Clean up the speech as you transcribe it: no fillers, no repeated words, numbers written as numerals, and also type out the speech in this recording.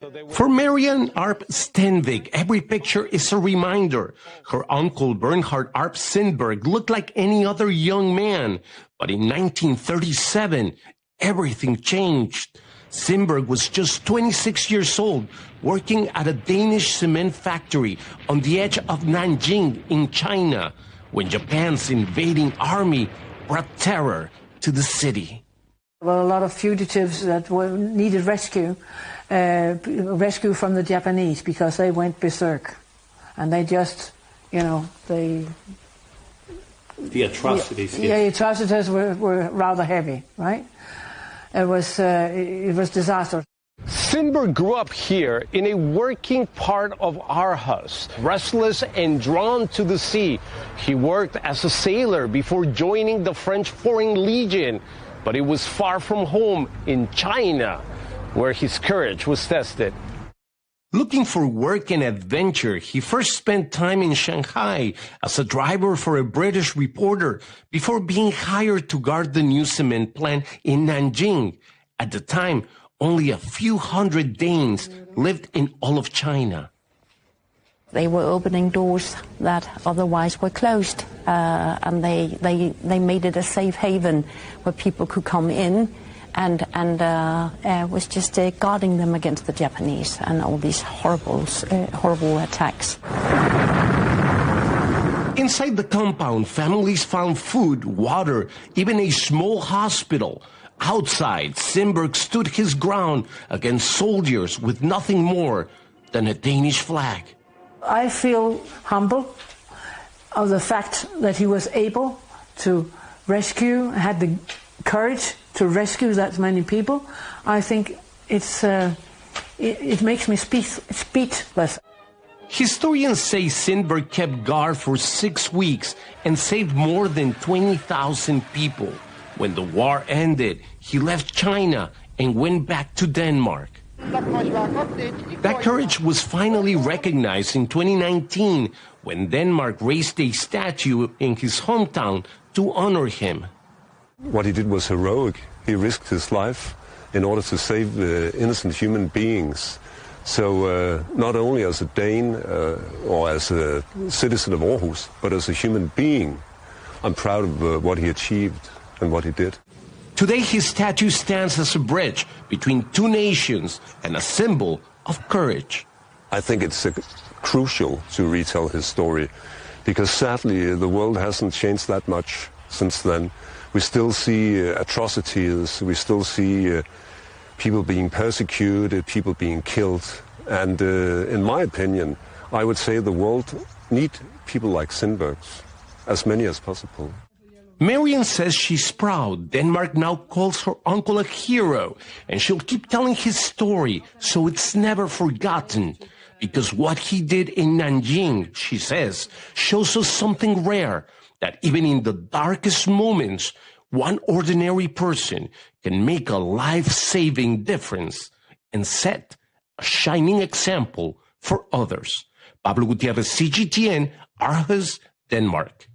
For Bernhard Arp Sindberg, every picture is a reminder. Her uncle, Bernhard Arp Sindberg, looked like any other young man. But in 1937, everything changed. Sindberg was just 26 years old, working at a Danish cement factory on the edge of Nanjing in China, when Japan's invading army brought terror to the city. Well, a lot of fugitives that needed rescue from the Japanese, because they went berserk. And they just, the atrocities. Yeah, the atrocities were rather heavy, right? It was disaster. Sindberg grew up here in a working part of Aarhus. Restless and drawn to the sea, he worked as a sailor before joining the French Foreign Legion. But he was far from home in China, where his courage was tested. Looking for work and adventure, he first spent time in Shanghai as a driver for a British reporter before being hired to guard the new cement plant in Nanjing. At the time, only a few hundred Danes lived in all of China. They were opening doors that otherwise were closed, and they made it a safe haven where people could come in and was just guarding them against the Japanese and all these horrible attacks. Inside the compound, families found food, water, even a small hospital. Outside, Sindberg stood his ground against soldiers with nothing more than a Danish flag. I feel humble of the fact that he was able to rescue, had the courage to rescue that many people. I think it makes me speechless. Historians say Sindberg kept guard for 6 weeks and saved more than 20,000 people. When the war ended, he left China and went back to Denmark. That courage was finally recognized in 2019 when Denmark raised a statue in his hometown to honor him. What he did was heroic. He risked his life in order to save innocent human beings. So not only as a Dane or as a citizen of Aarhus, but as a human being, I'm proud of what he achieved and what he did. Today, his statue stands as a bridge between two nations and a symbol of courage. I think it's crucial to retell his story, because sadly the world hasn't changed that much since then. We still see atrocities, we still see people being persecuted, people being killed. And in my opinion, I would say the world needs people like Sindbergs, as many as possible. Marian says she's proud. Denmark now calls her uncle a hero, and she'll keep telling his story so it's never forgotten. Because what he did in Nanjing, she says, shows us something rare, that even in the darkest moments, one ordinary person can make a life-saving difference and set a shining example for others. Pablo Gutierrez, CGTN, Aarhus, Denmark.